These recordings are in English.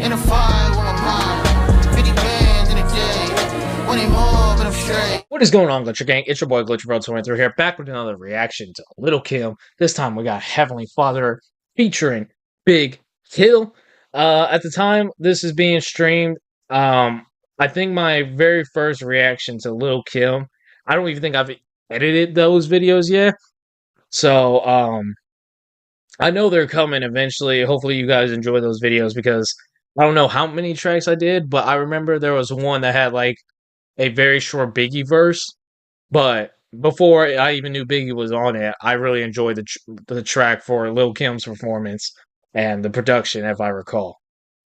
In a fire with my mom. 50 bands in a day. 20 more, but I'm straight. What is going on, Glitcher Gang? It's your boy GlitcherBro23 here, back with another reaction to Lil' Kim. This time we got Heavenly Father featuring Big Hill. At the time this is being streamed, I think my very first reaction to Lil' Kim, I don't even think I've edited those videos yet. So, I know they're coming eventually. Hopefully you guys enjoy those videos because I don't know how many tracks I did, but I remember there was one that had like a very short Biggie verse. But before I even knew Biggie was on it, I really enjoyed the track for Lil' Kim's performance and the production, if I recall.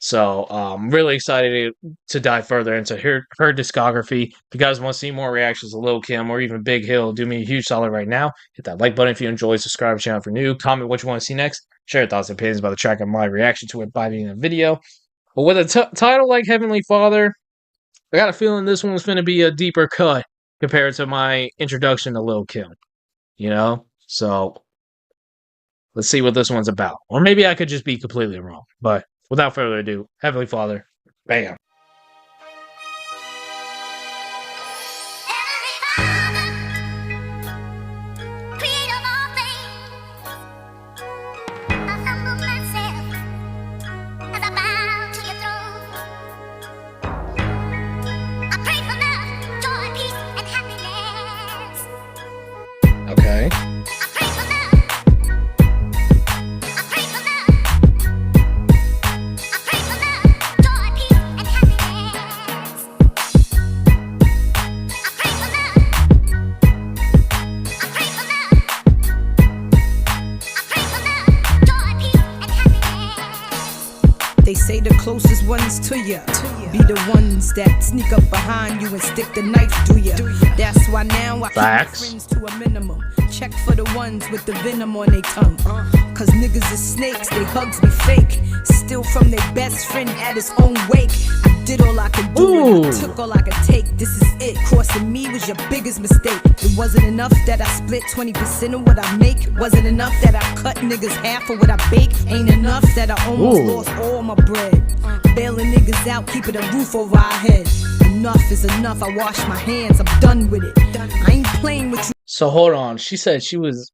So I'm really excited to dive further into her discography. If you guys want to see more reactions to Lil' Kim or even Big Hill, do me a huge solid right now. Hit that like button if you enjoy, subscribe to the channel for new, comment what you want to see next, share your thoughts and opinions about the track and my reaction to it by the end of the video. But with a title like Heavenly Father, I got a feeling this one's going to be a deeper cut compared to my introduction to Lil' Kim, you know? So, let's see what this one's about. Or maybe I could just be completely wrong. But without further ado, Heavenly Father, bam. Okay. They say the closest ones to you be the ones that sneak up behind you and stick the knife through you. That's why now I keep my friends to a minimum. Check for the ones with the venom on their tongue. Cause niggas is snakes, they hugs be fake. Steal from their best friend at his own wake. I did all I could do and I took all I could take. This is it, crossing me was your biggest mistake. It wasn't enough that I split 20% of what I make. Wasn't enough that I cut niggas half of what I bake. Ain't enough that I almost lost all my bread. Bailing niggas out, keeping a roof over our head. Enough is enough, I wash my hands, I'm done with it. I ain't playing with you. So hold on, she said she was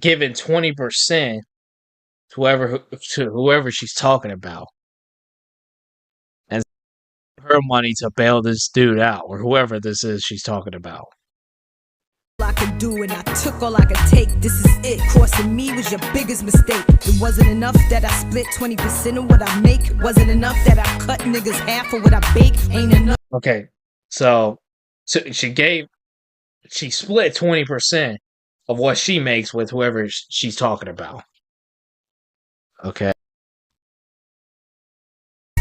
giving 20% to whoever she's talking about. And her money to bail this dude out, or whoever this is she's talking about. I could do and I took all I could take. This is it, crossing me was your biggest mistake. It wasn't enough that I split 20% of what I make. Wasn't enough that I cut niggas half of what I bake. Ain't enough. Okay, so she split 20% of what she makes with whoever she's talking about. Okay.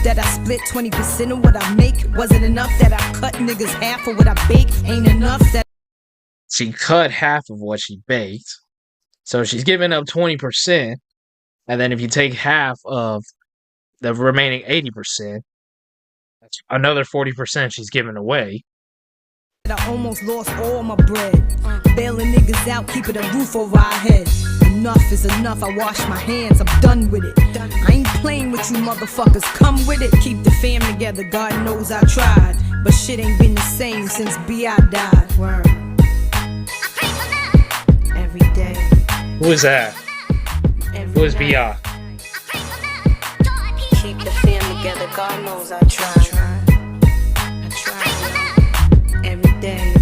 That I split 20% of what I make. Wasn't enough that I cut niggas half of what I bake. Ain't enough that she cut half of what she baked. So she's giving up 20%. And then if you take half of the remaining 80%, that's another 40% she's giving away. I almost lost all my bread. Bailing niggas out, keeping a roof over our head. Enough is enough, I wash my hands, I'm done with it. I ain't playing with you motherfuckers, come with it. Keep the fam together, God knows I tried. But shit ain't been the same since B.I. died. Word. Every day. Who is that? Who is B.I.? Keep the fam together, God knows I tried. Every day.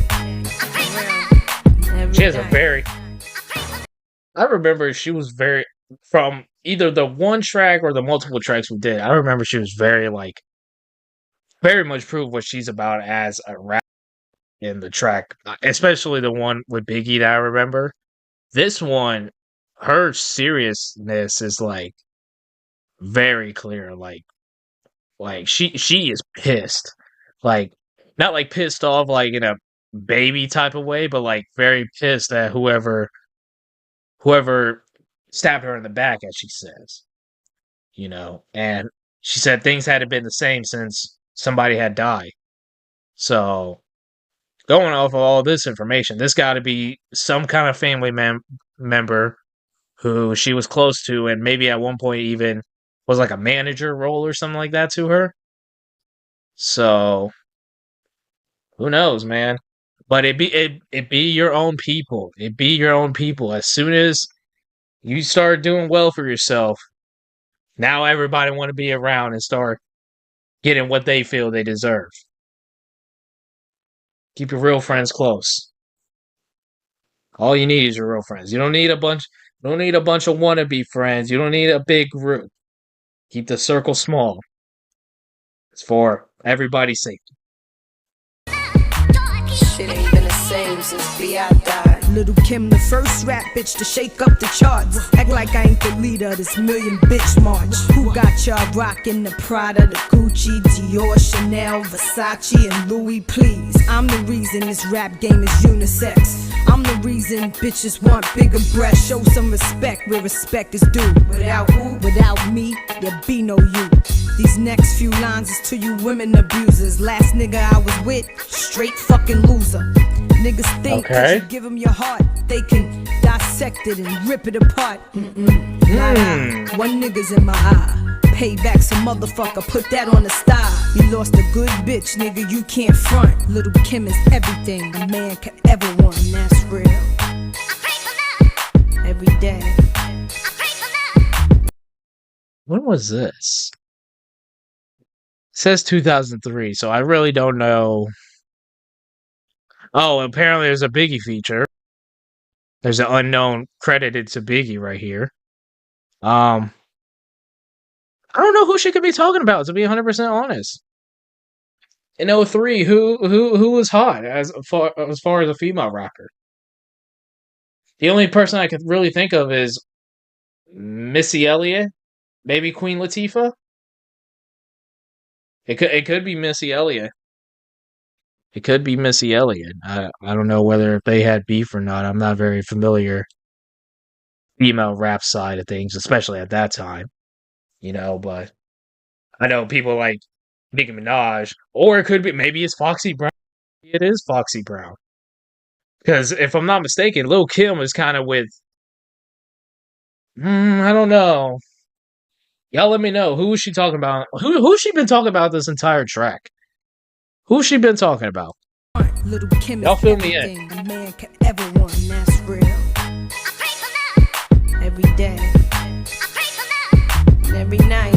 She has a very... I remember she was very... From either the one track or the multiple tracks we did, I remember she was very, like... Very much proved what she's about as a rapper in the track. Especially the one with Biggie that I remember. This one, her seriousness is, like... Very clear, like she is pissed, like not like pissed off like in a baby type of way, but like very pissed at whoever stabbed her in the back, as she says, you know. And she said things hadn't been the same since somebody had died. So going off of all this information, this got to be some kind of family member who she was close to, and maybe at one point even was like a manager role or something like that to her. So who knows, man? But it be your own people. It be your own people. As soon as you start doing well for yourself, now everybody want to be around and start getting what they feel they deserve. Keep your real friends close. All you need is your real friends. You don't need a bunch. Don't need a bunch of wannabe friends. You don't need a big group. Keep the circle small. It's for everybody's safety. Shit ain't been the same since B.I. died. Little Kim, the first rap bitch to shake up the charts. Act like I ain't the leader of this million bitch march. Who got y'all rocking the Prada, the Gucci, Dior, Chanel, Versace, and Louis, please? I'm the reason this rap game is unisex. I'm the reason bitches want bigger breasts. Show some respect where respect is due. Without who? Without me, there be no you. These next few lines is to you women abusers. Last nigga I was with, straight fucking loser. Niggas think that you give them your heart, they can dissect it and rip it apart. One nigga's in my eye. Payback's a motherfucker, put that on the style. You lost a good bitch, nigga, you can't front. Little Kim is everything a man could ever want, and that's real. Every day. When was this? It says 2003, so I really don't know. Oh, apparently there's a Biggie feature. There's an unknown credited to Biggie right here. I don't know who she could be talking about, to be 100% honest. In 03, who was hot as far as a female rapper? The only person I could really think of is Missy Elliott, maybe Queen Latifah. It could be Missy Elliott. It could be Missy Elliott. I don't know whether they had beef or not. I'm not very familiar female rap side of things, especially at that time. You know, but I know people like Nicki Minaj, or it could be maybe it's Foxy Brown. It is Foxy Brown, because if I'm not mistaken, Lil Kim is kind of with. I don't know. Y'all let me know. Who is she talking about? Who's she been talking about this entire track? Who's she been talking about? Little Kim Y'all is fill me in. everything a man could ever want, and that's real. Every day. And every night.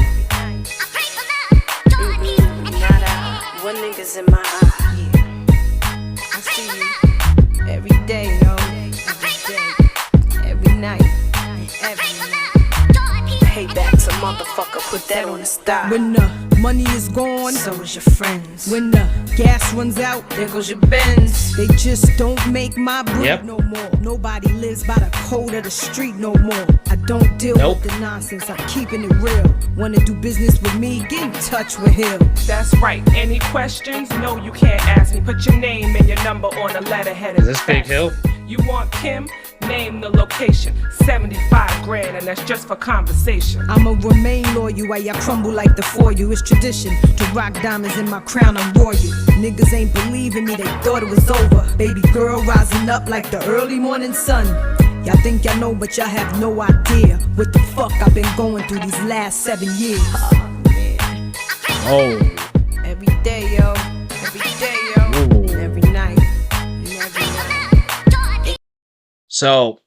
Not out. One nigga's in my eye. Yeah. I see you. Every day, yo. Every day. Every night. Every night. Payback's a motherfucker, put that on the style. When the money is gone, so is your friends. When the gas runs out, there goes your Benz. They just don't make my bread no more. Nobody lives by the code of the street no more. I don't deal with the nonsense, I'm keeping it real. Wanna do business with me, get in touch with Hill. That's right. Any questions? No, you can't ask me. Put your name and your number on the letterhead. Is this Big Hill? You want Kim? Name the location. 75 grand, and that's just for conversation. I'ma remain loyal while y'all crumble like the four you. It's tradition to rock diamonds in my crown, I'm royal. Niggas ain't believing me, they thought it was over. Baby girl rising up like the early morning sun. Y'all think y'all know, but y'all have no idea what the fuck I've been going through these last 7 years. Oh. Every day, yo. Every day, yo. Ooh. Every night. And every night. So,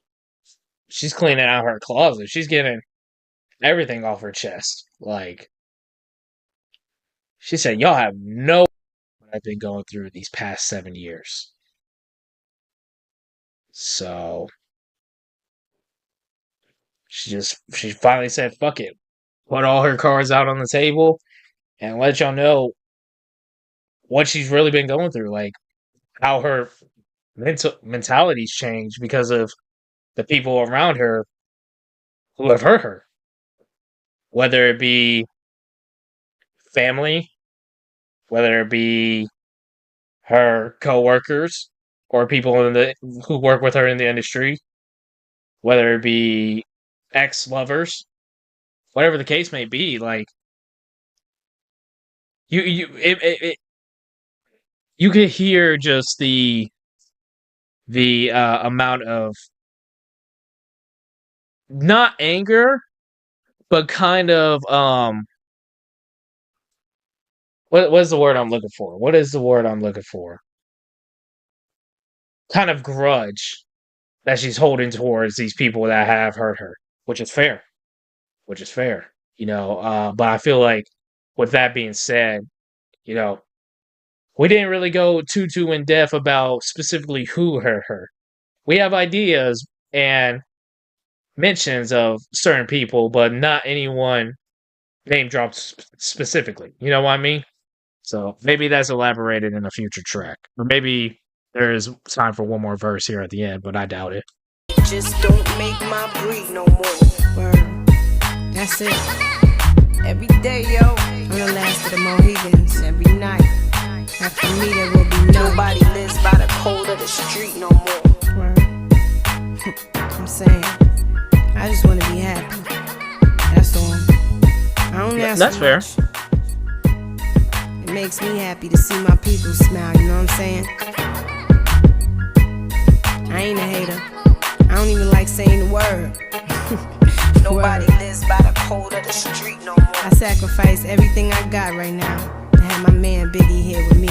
she's cleaning out her closet. She's getting everything off her chest. Like, she said, y'all have no what I've been going through these past 7 years. So, she finally said, fuck it. Put all her cards out on the table and let y'all know what she's really been going through. Like, how her mentality's changed because of the people around her who have hurt her. Whether it be family, whether it be her co-workers or people who work with her in the industry, whether it be ex-lovers, whatever the case may be, like you could hear just the amount of not anger, but kind of what is the word I'm looking for? What is the word I'm looking for? Kind of grudge that she's holding towards these people that have hurt her, which is fair. Which is fair, but I feel like with that being said, you know, we didn't really go too in depth about specifically who hurt her. We have ideas and mentions of certain people, but not anyone name dropped specifically. You know what I mean? So maybe that's elaborated in a future track, or maybe there is time for one more verse here at the end, but I doubt it. Just don't make my breed no more. Word. That's it. Every day, yo, I'm the last of the Mohegans. Every night, after me, there will be nobody lives by the code of the street no more. Word. I'm saying, I just want to be happy. That's all. I don't ask That's fair. much. It makes me happy to see my people smile, you know what I'm saying? I ain't a hater. I don't even like saying the word. Nobody lives by the code of the street no more. I sacrifice everything I got right now to have my man Biggie here with me.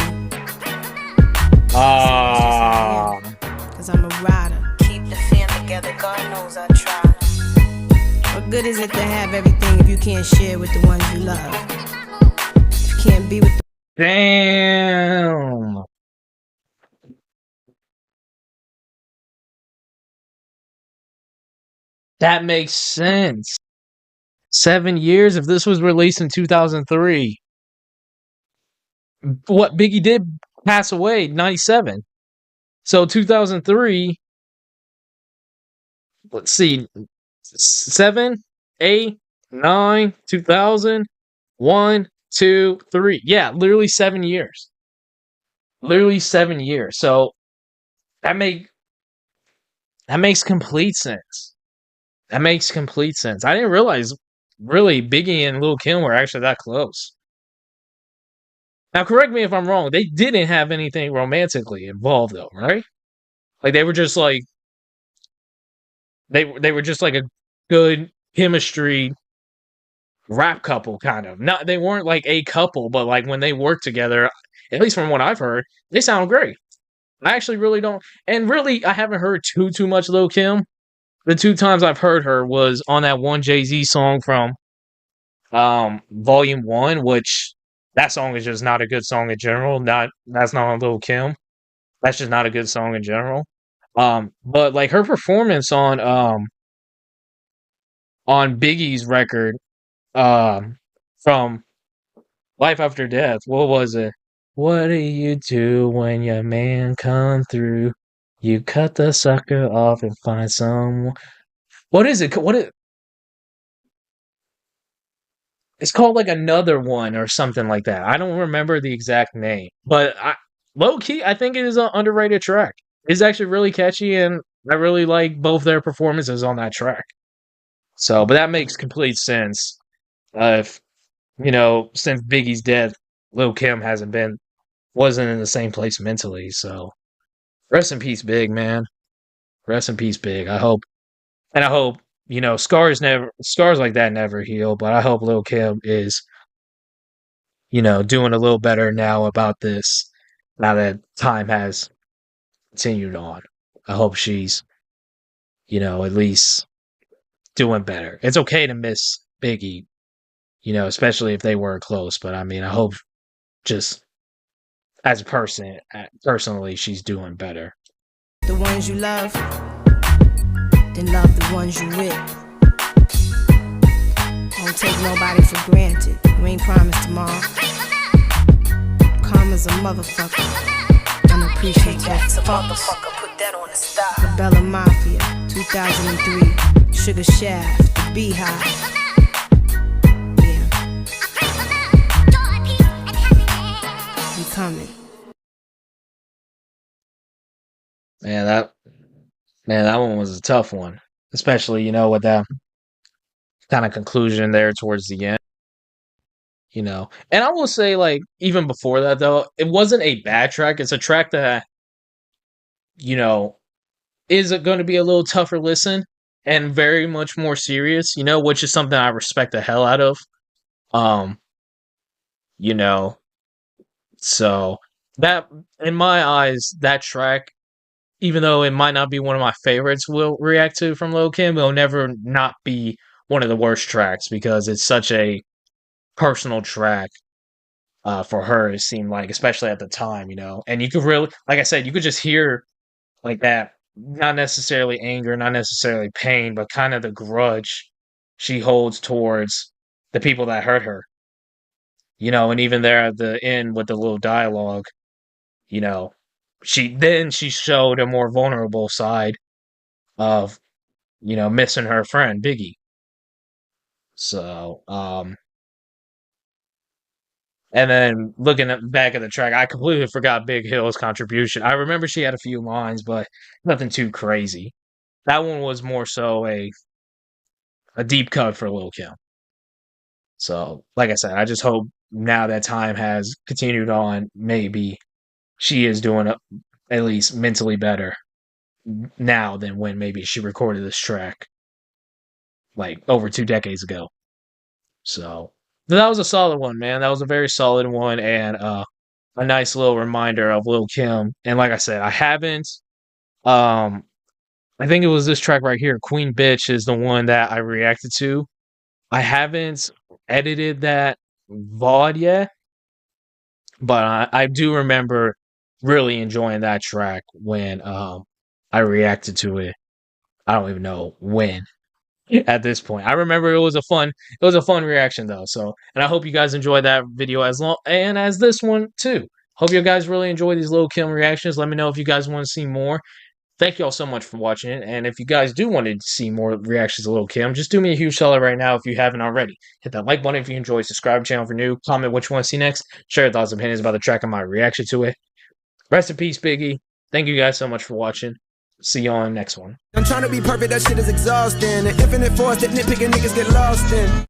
Cause I'm a rider. Keep the fam together, God knows I tried. What good is it to have everything if you can't share with the ones you love? If you can't be with the Damn. That makes sense. 7 years if this was released in 2003. What Biggie did pass away 97. So 2003, let's see, 7, 8, 9, 2000, 1, 2, 3. Yeah, literally 7 years. Literally 7 years. So that makes complete sense. That makes complete sense. I didn't realize really Biggie and Lil' Kim were actually that close. Now, correct me if I'm wrong. They didn't have anything romantically involved, though, right? Like they were just like they were just like a good chemistry rap couple, kind of. Not they weren't like a couple, but like when they worked together, at least from what I've heard, they sound great. I actually really don't, and really I haven't heard too much Lil' Kim. The 2 times I've heard her was on that one Jay-Z song from Volume 1, which that song is just not a good song in general. That's not on Lil' Kim. That's just not a good song in general. But like her performance on Biggie's record from Life After Death, what was it? What do you do when your man come through? You cut the sucker off and find someone. What is it? It's called like Another One or something like that. I don't remember the exact name, but low key, I think it is an underrated track. It's actually really catchy, and I really like both their performances on that track. So, but that makes complete sense. If since Biggie's death, Lil' Kim wasn't in the same place mentally. So, rest in peace, Big man. Rest in peace, Big. I hope scars like that never heal. But I hope Lil' Kim is doing a little better now about this. Now that time has continued on, I hope she's at least doing better. It's okay to miss Biggie, especially if they were close. But I mean, I hope just as a person, personally, she's doing better. The ones you love, then love the ones you with. Don't take nobody for granted. You ain't promised tomorrow. Karma's a motherfucker. Unappreciative. Jack's a motherfucker. Put that on the stop. The Bella Mafia, 2003. Sugar Shaft, the Beehive. Yeah. We coming. Man, that one was a tough one, especially with that kind of conclusion there towards the end. And I will say, like, even before that though, it wasn't a bad track. It's a track that is going to be a little tougher listen, and very much more serious, you know, which is something I respect the hell out of. You know, so that, in my eyes, that track, even though it might not be one of my favorites we'll react to from Lil Kim, it'll never not be one of the worst tracks because it's such a personal track for her, it seemed like, especially at the time, you know. And you could really, like I said, you could just hear like that, not necessarily anger, not necessarily pain, but kind of the grudge she holds towards the people that hurt her, you know. And even there at the end with the little dialogue, you know, she showed a more vulnerable side of, you know, missing her friend Biggie. So, and then looking back at the track, I completely forgot Big Hill's contribution. I remember she had a few lines, but nothing too crazy. That one was more so a deep cut for Lil Kim. So, like I said, I just hope now that time has continued on, maybe she is doing at least mentally better now than when maybe she recorded this track like over 2 decades ago. So that was a solid one, man. That was a very solid one, and a nice little reminder of Lil Kim. And like I said, I haven't. I think it was this track right here, "Queen Bitch," is the one that I reacted to. I haven't edited that VOD yet, but I do remember really enjoying that track when I reacted to it. I don't even know when at this point. I remember it was a fun reaction though. So, and I hope you guys enjoyed that video as long and as this one too. Hope you guys really enjoy these Lil Kim reactions. Let me know if you guys want to see more. Thank you all so much for watching it. And if you guys do want to see more reactions to Lil Kim, just do me a huge solid right now if you haven't already. Hit that like button if you enjoy, subscribe to the channel for new, comment what you want to see next, share your thoughts and opinions about the track and my reaction to it. Rest in peace, Biggie. Thank you guys so much for watching. See you on the next one. I'm trying to be perfect, that shit is exhausting. The infinite force that nitpicking niggas get lost in.